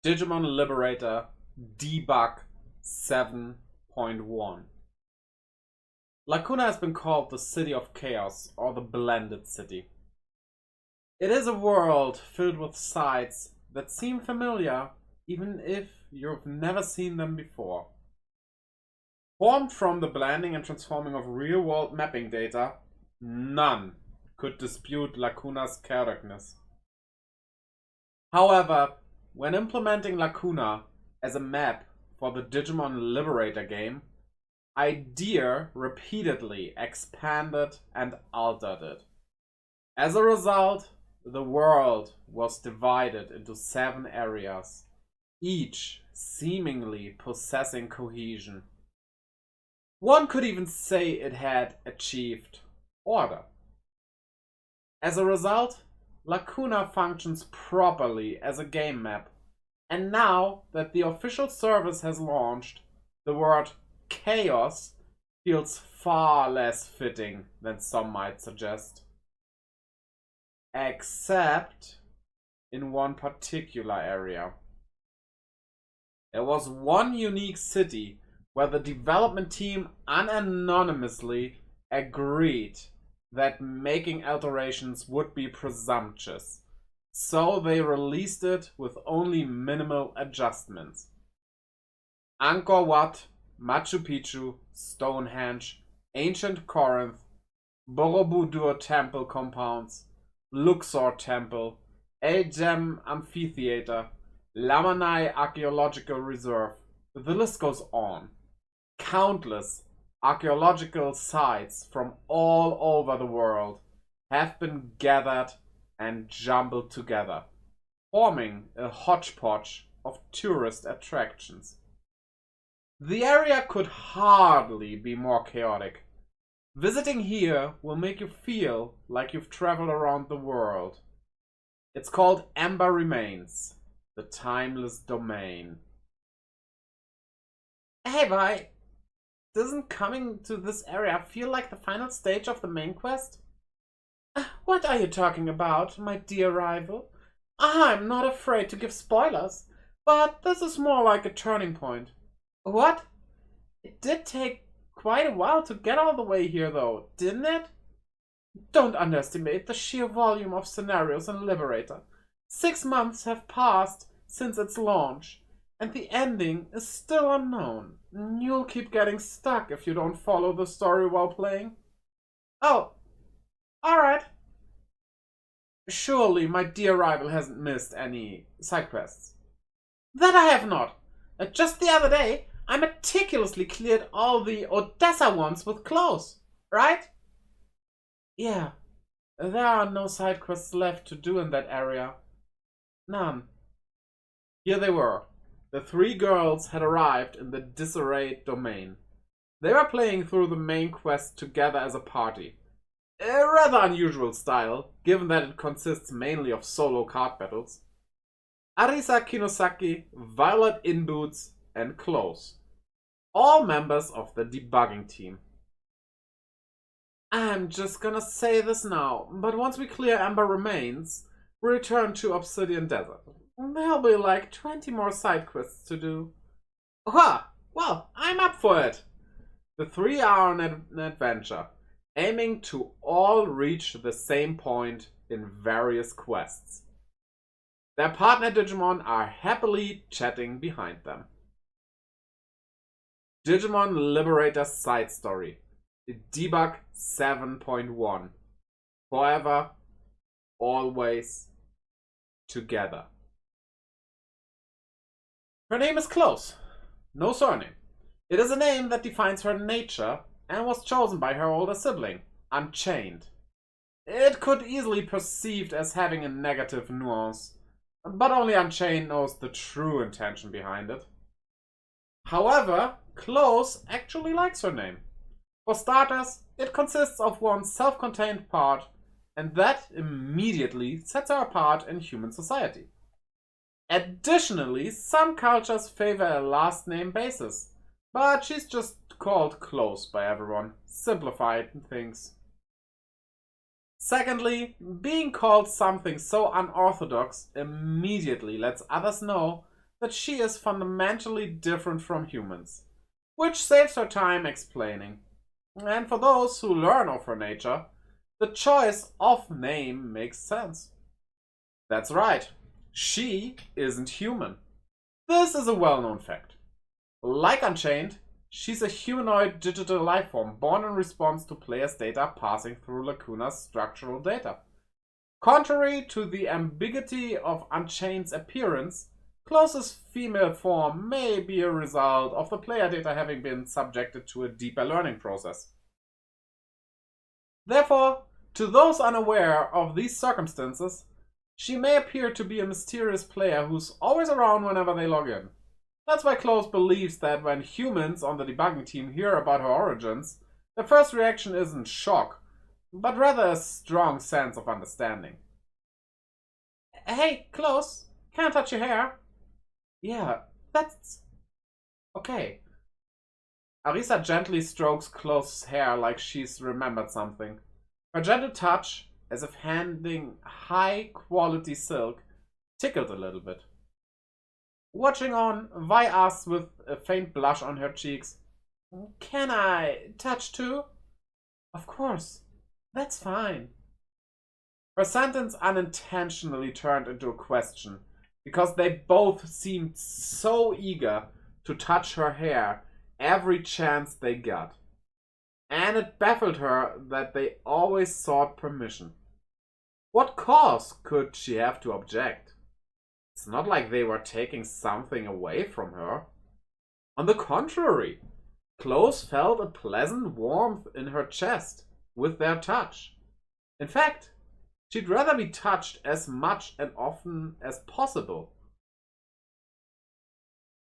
Digimon Liberator Debug 7.1. Lacuna has been called the City of Chaos or the Blended City. It is a world filled with sights that seem familiar even if you've never seen them before. Formed from the blending and transforming of real-world mapping data, none could dispute Lacuna's chaoticness. However, when implementing Lacuna as a map for the Digimon Liberator game, IDEA repeatedly expanded and altered it. As a result, the world was divided into 7 areas, each seemingly possessing cohesion. One could even say it had achieved order. As a result, Lacuna functions properly as a game map, and now that the official service has launched, the word chaos feels far less fitting than some might suggest. Except in one particular area. There was one unique city where the development team unanimously agreed that making alterations would be presumptuous, so they released it with only minimal adjustments. Angkor Wat, Machu Picchu, Stonehenge, Ancient Corinth, Borobudur Temple compounds, Luxor Temple, El Jem Amphitheater, Lamanai Archaeological Reserve. The list goes on. Countless archaeological sites from all over the world have been gathered and jumbled together, forming a hodgepodge of tourist attractions. The area could hardly be more chaotic. Visiting here will make you feel like you've traveled around the world. It's called Amber Remains, the Timeless Domain. Hey, bye. Doesn't coming to this area feel like the final stage of the main quest? What are you talking about, my dear rival? I'm not afraid to give spoilers, but this is more like a turning point. What? It did take quite a while to get all the way here, though, didn't it? Don't underestimate the sheer volume of scenarios in Liberator. 6 months have passed since its launch, and the ending is still unknown. You'll keep getting stuck if you don't follow the story while playing. Oh, alright. Surely my dear rival hasn't missed any side quests. That I have not. Just the other day, I meticulously cleared all the Odessa ones with clothes, right? Yeah, there are no side quests left to do in that area. None. Here they were. The 3 girls had arrived in the disarrayed domain. They were playing through the main quest together as a party. A rather unusual style, given that it consists mainly of solo card battles. Arisa Kinosaki, Violet In Boots, and Close. All members of the debugging team. I'm just gonna say this now, but once we clear Amber Remains, we return to Obsidian Desert. There'll be like 20 more side quests to do. Well, I'm up for it. The 3 are on an adventure, aiming to all reach the same point in various quests. Their partner Digimon are happily chatting behind them. Digimon Liberator Side Story. Debug 7.1. Forever, always, together. Her name is Close. No surname. It is a name that defines her nature and was chosen by her older sibling, Unchained. It could easily be perceived as having a negative nuance, but only Unchained knows the true intention behind it. However, Close actually likes her name. For starters, it consists of one self-contained part, and that immediately sets her apart in human society. Additionally, some cultures favor a last name basis, but she's just called Close by everyone, simplified things. Secondly, being called something so unorthodox immediately lets others know that she is fundamentally different from humans, which saves her time explaining. And for those who learn of her nature, the choice of name makes sense. That's right, she isn't human. This is a well-known fact. Like Unchained, she's a humanoid digital lifeform born in response to players' data passing through Lacuna's structural data. Contrary to the ambiguity of Unchained's appearance, Close's female form may be a result of the player data having been subjected to a deeper learning process. Therefore, to those unaware of these circumstances, she may appear to be a mysterious player who's always around whenever they log in. That's why Close believes that when humans on the debugging team hear about her origins, their first reaction isn't shock, but rather a strong sense of understanding. Hey, Close, can I touch your hair? Yeah, that's... okay. Arisa gently strokes Close's hair like she's remembered something. Her gentle touch, as if handing high-quality silk, tickled a little bit. Watching on, Vi asks with a faint blush on her cheeks, "Can I touch too?" "Of course, that's fine." Her sentence unintentionally turned into a question, because they both seemed so eager to touch her hair every chance they got. And it baffled her that they always sought permission. What cause could she have to object? It's not like they were taking something away from her. On the contrary, Close felt a pleasant warmth in her chest with their touch. In fact, she'd rather be touched as much and often as possible.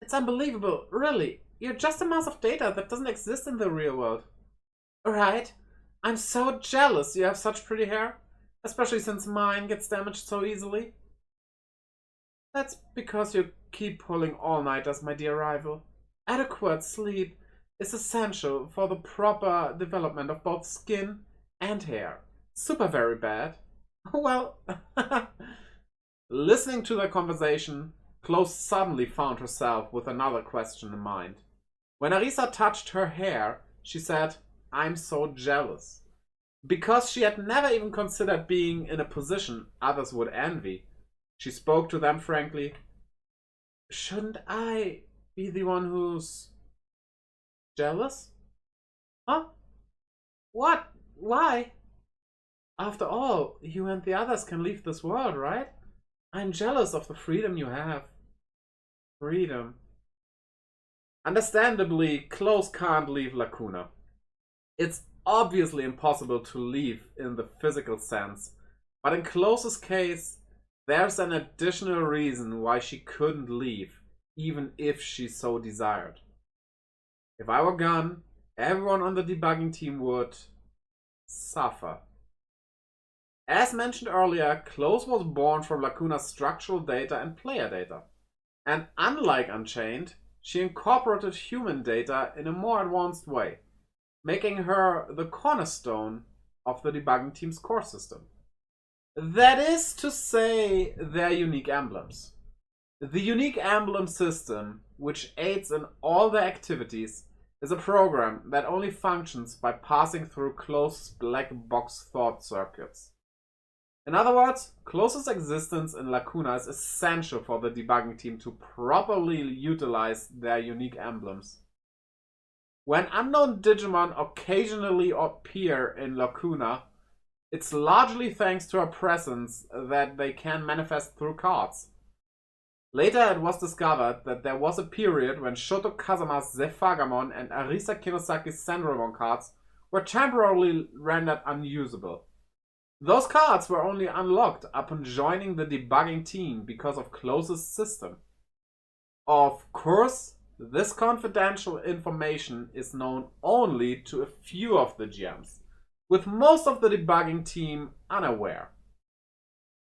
It's unbelievable, really. You're just a mass of data that doesn't exist in the real world. Right? I'm so jealous you have such pretty hair, especially since mine gets damaged so easily. That's because you keep pulling all-nighters, my dear rival. Adequate sleep is essential for the proper development of both skin and hair. Super very bad. Well, listening to their conversation, Close suddenly found herself with another question in mind. When Arisa touched her hair, she said, "I'm so jealous." Because she had never even considered being in a position others would envy. She spoke to them frankly. "Shouldn't I be the one who's jealous?" "Huh? What? Why?" "After all, you and the others can leave this world, right? I'm jealous of the freedom you have." Freedom. Understandably, Close can't leave Lacuna. It's obviously impossible to leave in the physical sense, but in Close's case, there's an additional reason why she couldn't leave, even if she so desired. If I were gone, everyone on the debugging team would suffer. As mentioned earlier, Close was born from Lacuna's structural data and player data. And unlike Unchained, she incorporated human data in a more advanced way, making her the cornerstone of the debugging team's core system. That is to say, their unique emblems. The unique emblem system, which aids in all their activities, is a program that only functions by passing through Close's black box thought circuits. In other words, Close's existence in Lacuna is essential for the debugging team to properly utilize their unique emblems. When unknown Digimon occasionally appear in Lacuna, it's largely thanks to her presence that they can manifest through cards. Later it was discovered that there was a period when Shoto Kazama's Zephagamon and Arisa Kinosaki's Sandromon cards were temporarily rendered unusable. Those cards were only unlocked upon joining the debugging team because of Close's system. Of course, this confidential information is known only to a few of the GMs, with most of the debugging team unaware.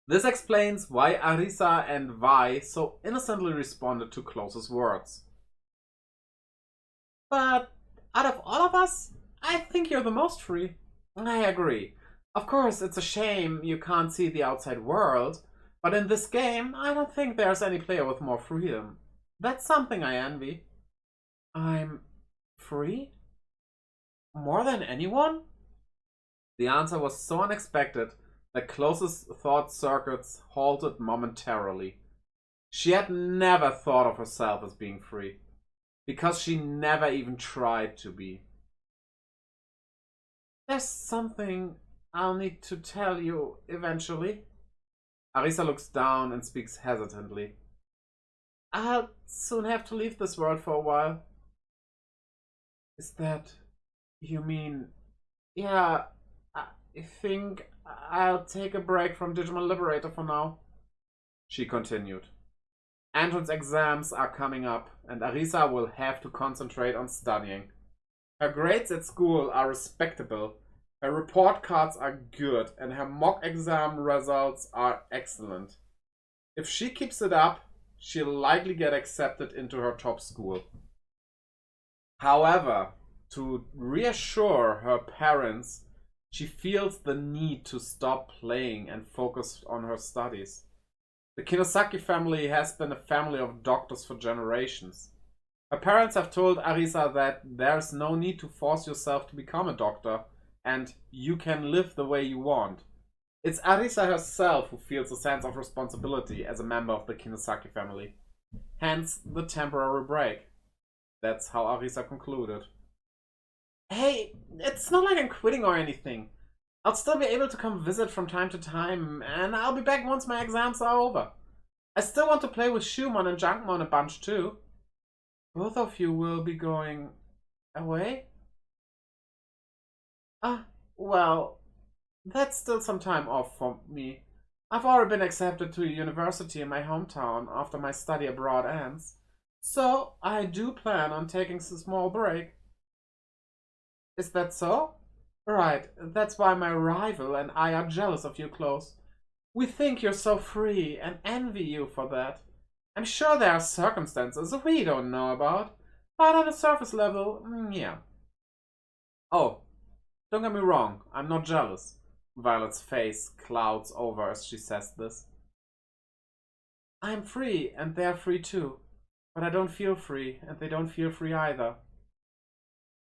This explains why Arisa and Vi so innocently responded to Close's words. "But out of all of us, I think you're the most free." "I agree. Of course, it's a shame you can't see the outside world, but in this game, I don't think there's any player with more freedom. That's something I envy. I'm free? More than anyone? The answer was so unexpected that closest thought circuits halted momentarily. She had never thought of herself as being free, because she never even tried to be. There's something I'll need to tell you eventually. Arisa looks down and speaks hesitantly. I'll soon have to leave this world for a while. Is that... you mean... Yeah, I think I'll take a break from Digimon Liberator for now. She continued. Entrance exams are coming up, and Arisa will have to concentrate on studying. Her grades at school are respectable, her report cards are good, and her mock exam results are excellent. If she keeps it up, she'll likely get accepted into her top school. However, to reassure her parents, she feels the need to stop playing and focus on her studies. The Kinosaki family has been a family of doctors for generations. Her parents have told Arisa that there's no need to force yourself to become a doctor, and you can live the way you want. It's Arisa herself who feels a sense of responsibility as a member of the Kinosaki family. Hence the temporary break. That's how Arisa concluded. Hey, it's not like I'm quitting or anything. I'll still be able to come visit from time to time, and I'll be back once my exams are over. I still want to play with Shumon and Junkmon a bunch too. Both of you will be going away? Well, that's still some time off for me. I've already been accepted to a university in my hometown after my study abroad ends. So, I do plan on taking a small break. Is that so? Right, that's why my rival and I are jealous of you, Close. We think you're so free and envy you for that. I'm sure there are circumstances we don't know about, but on a surface level, yeah. Oh, don't get me wrong, I'm not jealous. Violet's face clouds over as she says this. I'm free, and they're free too. But I don't feel free, and they don't feel free either.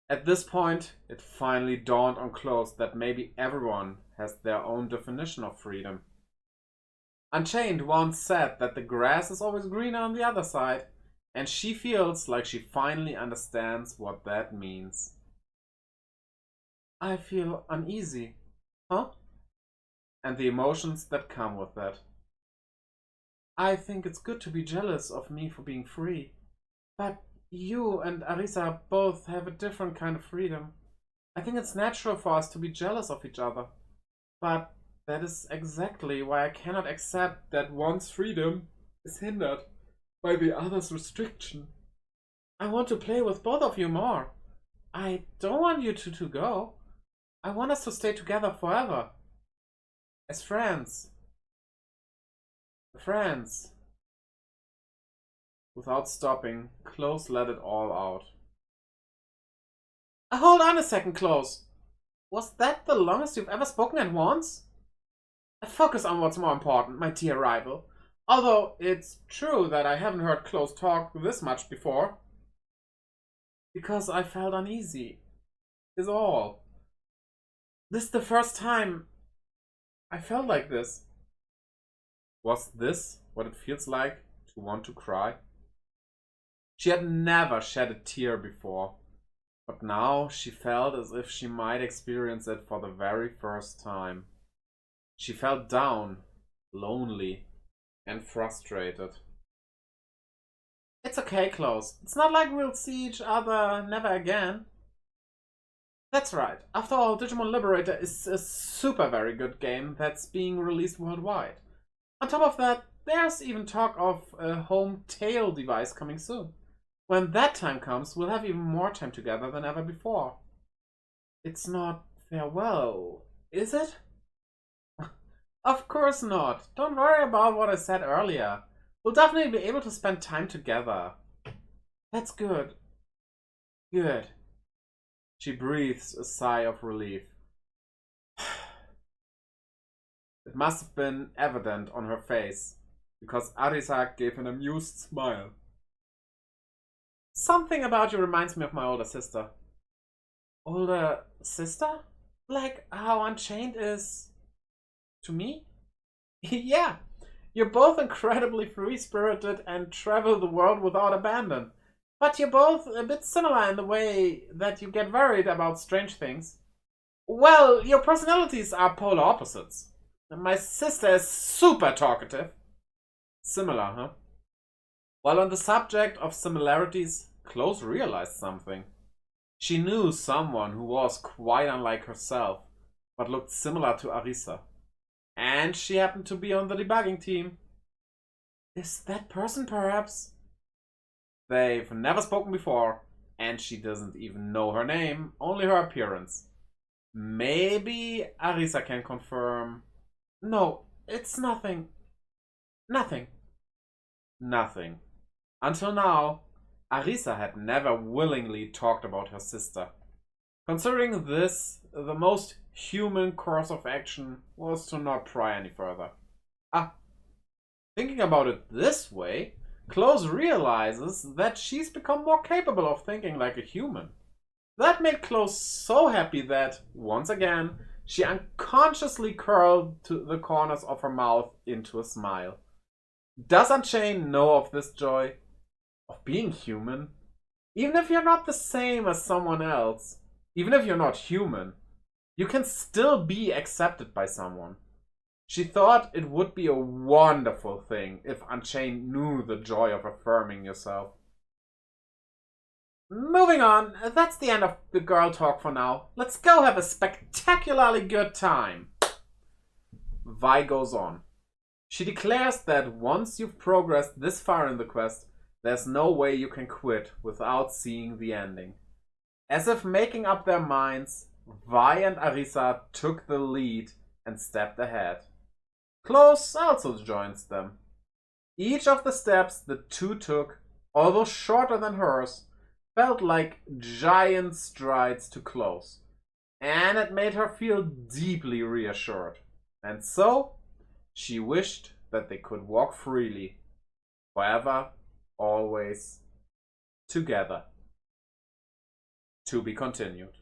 At this point, it finally dawned on Close that maybe everyone has their own definition of freedom. Unchained once said that the grass is always greener on the other side, and she feels like she finally understands what that means. I feel uneasy. Huh? And the emotions that come with that. I think it's good to be jealous of me for being free. But you and Arisa both have a different kind of freedom. I think it's natural for us to be jealous of each other. But that is exactly why I cannot accept that one's freedom is hindered by the other's restriction. I want to play with both of you more. I don't want you two to go. I want us to stay together forever. As friends. Friends. Without stopping, Close let it all out. Hold on a second, Close. Was that the longest you've ever spoken at once? Focus on what's more important, my dear rival. Although it's true that I haven't heard Close talk this much before. Because I felt uneasy, is all. This is the first time I felt like this. Was this what it feels like to want to cry? She had never shed a tear before, but now she felt as if she might experience it for the very first time. She felt down, lonely, and frustrated. It's okay, Close. It's not like we'll see each other never again. That's right. After all, Digimon Liberator is a super very good game that's being released worldwide. On top of that, there's even talk of a home tail device coming soon. When that time comes, we'll have even more time together than ever before. It's not farewell, is it? Of course not. Don't worry about what I said earlier. We'll definitely be able to spend time together. That's good. Good. She breathes a sigh of relief. It must have been evident on her face, because Arisa gave an amused smile. Something about you reminds me of my older sister. Older sister? Like how Unchained is to me? Yeah, you're both incredibly free-spirited and travel the world without abandon. But you're both a bit similar in the way that you get worried about strange things. Well, your personalities are polar opposites. My sister is super talkative. Similar, huh? While on the subject of similarities, Close realized something. She knew someone who was quite unlike herself, but looked similar to Arisa. And she happened to be on the debugging team. Is that person perhaps? They've never spoken before, and she doesn't even know her name, only her appearance. Maybe Arisa can confirm. No, it's nothing. Nothing. Nothing. Until now, Arisa had never willingly talked about her sister. Considering this, the most human course of action was to not pry any further. Thinking about it this way, Close realizes that she's become more capable of thinking like a human. That made Close so happy that, once again, she unconsciously curled to the corners of her mouth into a smile. Does Unchained know of this joy? Of being human? Even if you're not the same as someone else, even if you're not human, you can still be accepted by someone. She thought it would be a wonderful thing if Unchained knew the joy of affirming yourself. Moving on, that's the end of the girl talk for now. Let's go have a spectacularly good time. Vi goes on. She declares that once you've progressed this far in the quest, there's no way you can quit without seeing the ending. As if making up their minds, Vi and Arisa took the lead and stepped ahead. Close also joins them. Each of the steps the two took, although shorter than hers, felt like giant strides to Close, and it made her feel deeply reassured. And so, she wished that they could walk freely, forever, always, together. To be continued.